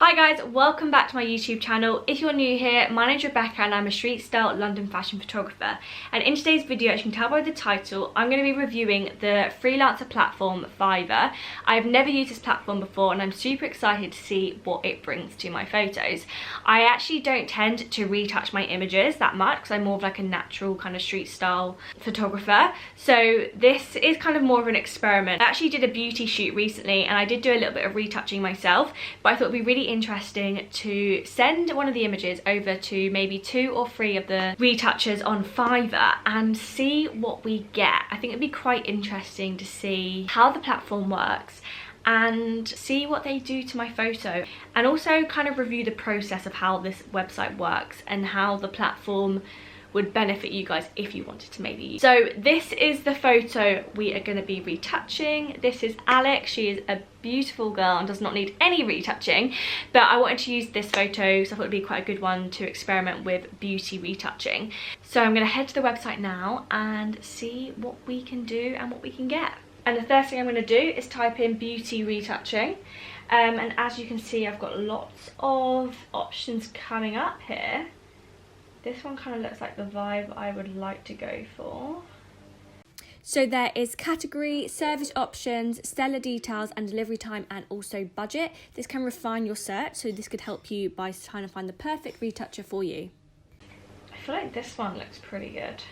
Hi guys, welcome back to my YouTube channel. If you're new here, my name's Rebecca and I'm a street style London fashion photographer. And in today's video, as you can tell by the title, I'm going to be reviewing the freelancer platform Fiverr. I've never used this platform before and I'm super excited to see what it brings to my photos. I actually don't tend to retouch my images that much because I'm more of like a natural kind of street style photographer. So this is kind of more of an experiment. I actually did a beauty shoot recently and I did do a little bit of retouching myself, but I thought it'd be really interesting to send one of the images over to maybe 2 or 3 of the retouchers on Fiverr and see what we get. I think it'd be quite interesting to see how the platform works and see what they do to my photo, and also kind of review the process of how this website works and how the platform would benefit you guys if you wanted to maybe use. So this is the photo we are going to be retouching. This is Alex. She is a beautiful girl and does not need any retouching, but I wanted to use this photo so I thought it'd be quite a good one to experiment with beauty retouching. So I'm going to head to the website now and see what we can do and what we can get. And the first thing I'm going to do is type in beauty retouching, and as you can see I've got lots of options coming up here. This one kind of looks like the vibe I would like to go for. So there is category, service options, seller details and delivery time, and also budget. This can refine your search, so this could help you by trying to find the perfect retoucher for you. I feel like this one looks pretty good.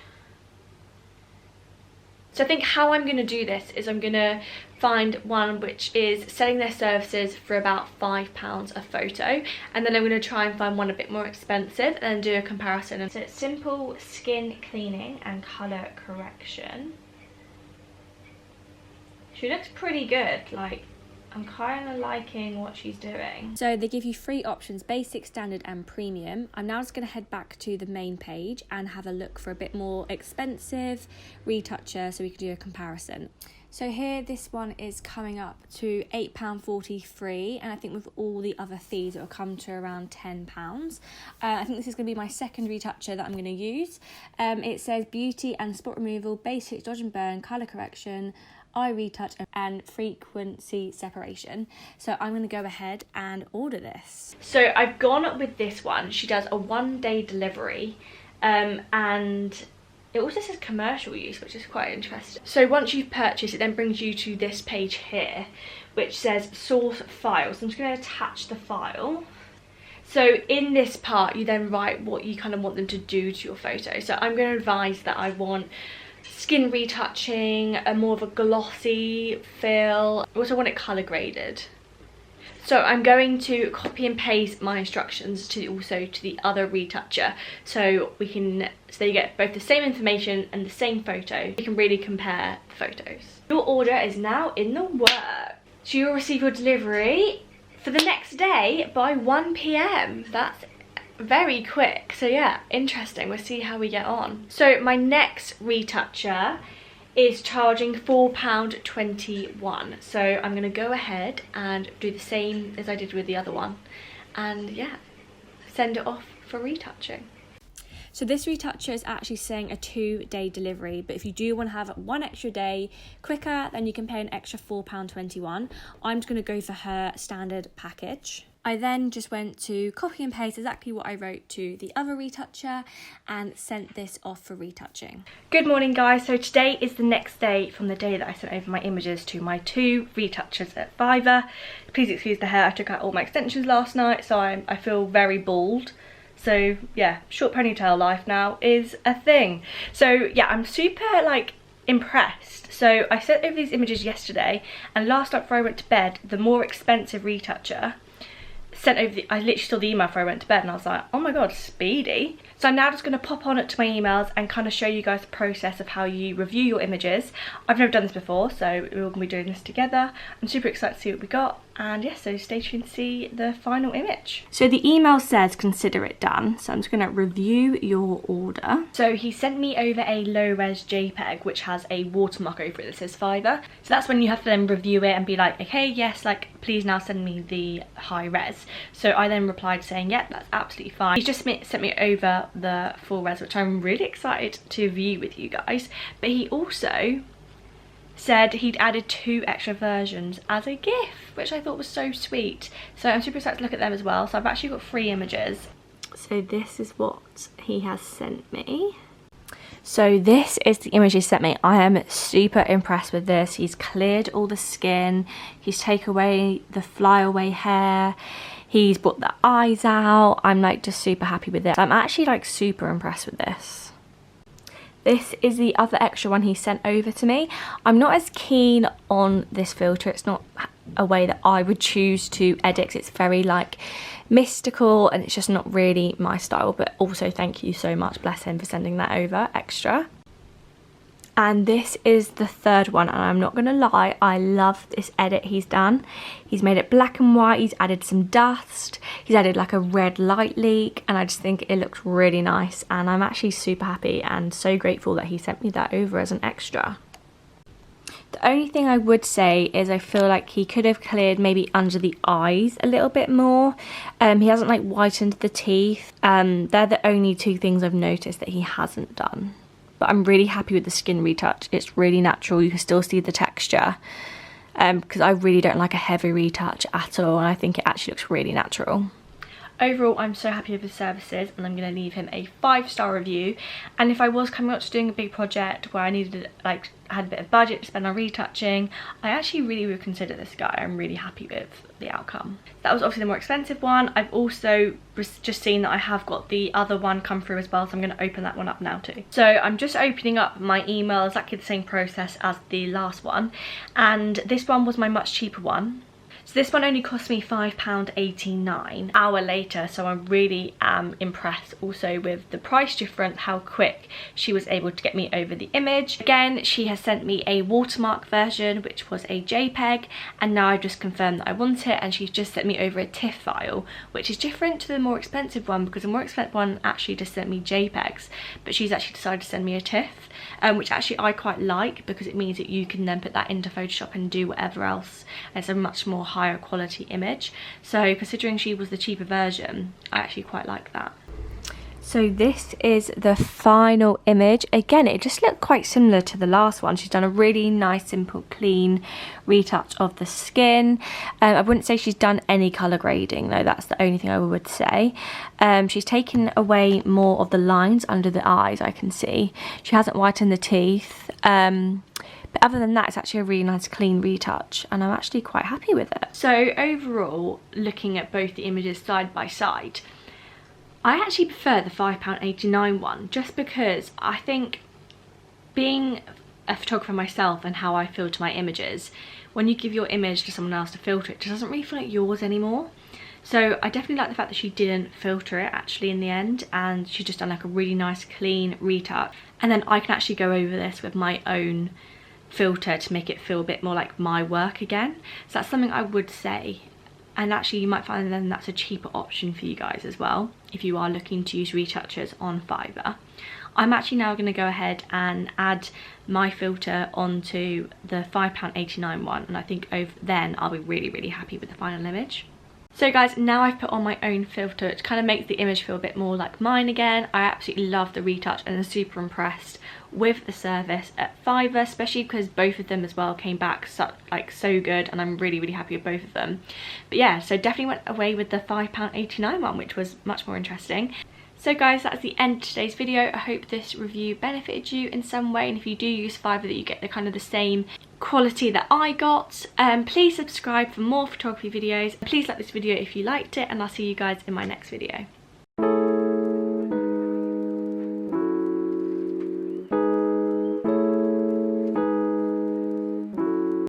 So I think how I'm going to do this is I'm going to find one which is selling their services for about £5 a photo, and then I'm going to try and find one a bit more expensive and then do a comparison. So it's simple skin cleaning and colour correction. She looks pretty good, like I'm kind of liking what she's doing. So they give you 3 options: basic, standard and premium. I'm now just going to head back to the main page and have a look for a bit more expensive retoucher so we can do a comparison. So here this one is coming up to £8.43, and I think with all the other fees it will come to around £10. I think this is going to be my second retoucher that I'm going to use. It says beauty and spot removal, basic dodge and burn, colour correction, eye retouch and frequency separation. So I'm going to go ahead and order this. So I've gone with this one. She does a 1-day delivery, and it also says commercial use, which is quite interesting. So once you've purchased, it then brings you to this page here which says source files. I'm just going to attach the file. So in this part you then write what you kind of want them to do to your photo. So I'm going to advise that I want skin retouching, a more of a glossy feel. I also want it colour graded. So I'm going to copy and paste my instructions to the other retoucher, so you get both the same information and the same photo. You can really compare the photos. Your order is now in the works. So you'll receive your delivery for the next day by 1 PM. That's very quick. So yeah, interesting. We'll see how we get on. So my next retoucher is charging £4.21. So I'm going to go ahead and do the same as I did with the other one, and yeah, send it off for retouching. So this retoucher is actually saying a 2-day delivery, but if you do want to have 1 extra day quicker, then you can pay an extra £4.21. I'm just going to go for her standard package. I then just went to copy and paste exactly what I wrote to the other retoucher and sent this off for retouching. Good morning guys, so today is the next day from the day that I sent over my images to my 2 retouchers at Fiverr. Please excuse the hair, I took out all my extensions last night, so I feel very bald. So yeah, short ponytail life now is a thing. So yeah, I'm super impressed. So I sent over these images yesterday, and last night before I went to bed, the more expensive retoucher sent over I literally saw the email before I went to bed and I was like, oh my god, speedy. So I'm now just going to pop on it to my emails and kind of show you guys the process of how you review your images. I've never done this before, so we're all going to be doing this together. I'm super excited to see what we got, and yeah, so stay tuned to see the final image. So the email says consider it done, so I'm just going to review your order. So he sent me over a low-res JPEG which has a watermark over it that says Fiverr. So that's when you have to then review it and be like, okay, yes, please now send me the high res. So I then replied saying, yeah, that's absolutely fine. He just sent me over the full res, which I'm really excited to view with you guys. But he also said he'd added 2 extra versions as a gift, which I thought was so sweet. So I'm super excited to look at them as well. So I've actually got 3 images. So this is what he has sent me. So this is the image he sent me. I am super impressed with this. He's cleared all the skin. He's taken away the flyaway hair. He's brought the eyes out. I'm like just super happy with it. I'm actually like super impressed with this. This is the other extra one he sent over to me. I'm not as keen on this filter. It's not a way that I would choose to edit. It's very like mystical and it's just not really my style, but also thank you so much, bless him, for sending that over extra. And this is the 3rd one, and I'm not gonna lie, I love this edit he's done. He's made it black and white, he's added some dust, he's added like a red light leak, and I just think it looks really nice, and I'm actually super happy and so grateful that he sent me that over as an extra. The only thing I would say is I feel like he could have cleared maybe under the eyes a little bit more. He hasn't like whitened the teeth. They're the only 2 things I've noticed that he hasn't done. But I'm really happy with the skin retouch. It's really natural. You can still see the texture. Because I really don't like a heavy retouch at all. And I think it actually looks really natural. Overall, I'm so happy with his services, and I'm going to leave him a 5-star review. And if I was coming up to doing a big project where I needed, like, had a bit of budget to spend on retouching, I actually really would consider this guy. I'm really happy with the outcome. That was obviously the more expensive one. I've also just seen that I have got the other one come through as well, so I'm going to open that one up now too. So I'm just opening up my email, exactly the same process as the last one, and this one was my much cheaper one. So this one only cost me £5.89 an hour later, so I really am impressed also with the price difference, how quick she was able to get me over the image. Again, she has sent me a watermark version, which was a JPEG, and now I've just confirmed that I want it, and she's just sent me over a TIFF file, which is different to the more expensive one, because the more expensive one actually just sent me JPEGs, but she's actually decided to send me a TIFF, which actually I quite like, because it means that you can then put that into Photoshop and do whatever else. It's a much more higher quality image, so considering she was the cheaper version, I actually quite like that. So this is the final image. Again, it just looked quite similar to the last one. She's done a really nice, simple, clean retouch of the skin. I wouldn't say she's done any colour grading though, that's the only thing I would say. She's taken away more of the lines under the eyes, I can see. She hasn't whitened the teeth. But other than that, it's actually a really nice clean retouch, and I'm actually quite happy with it. So overall, looking at both the images side by side, I actually prefer the £5.89 one, just because I think, being a photographer myself and how I filter my images, when you give your image to someone else to filter it, it doesn't really feel like yours anymore. So I definitely like the fact that she didn't filter it actually in the end, and she's just done like a really nice clean retouch. And then I can actually go over this with my own filter to make it feel a bit more like my work again. So that's something I would say, and actually you might find then that's a cheaper option for you guys as well if you are looking to use retouchers on Fiverr. I'm actually now going to go ahead and add my filter onto the £5.89 one, and I think then I'll be really happy with the final image. So guys, now I've put on my own filter, it kind of makes the image feel a bit more like mine again. I absolutely love the retouch and I'm super impressed with the service at Fiverr, especially because both of them as well came back so good, and I'm really happy with both of them. But yeah, so definitely went away with the £5.89 one, which was much more interesting. So guys, that's the end of today's video. I hope this review benefited you in some way, and if you do use Fiverr, that you get the kind of the same quality that I got. Please subscribe for more photography videos. Please like this video if you liked it, and I'll see you guys in my next video.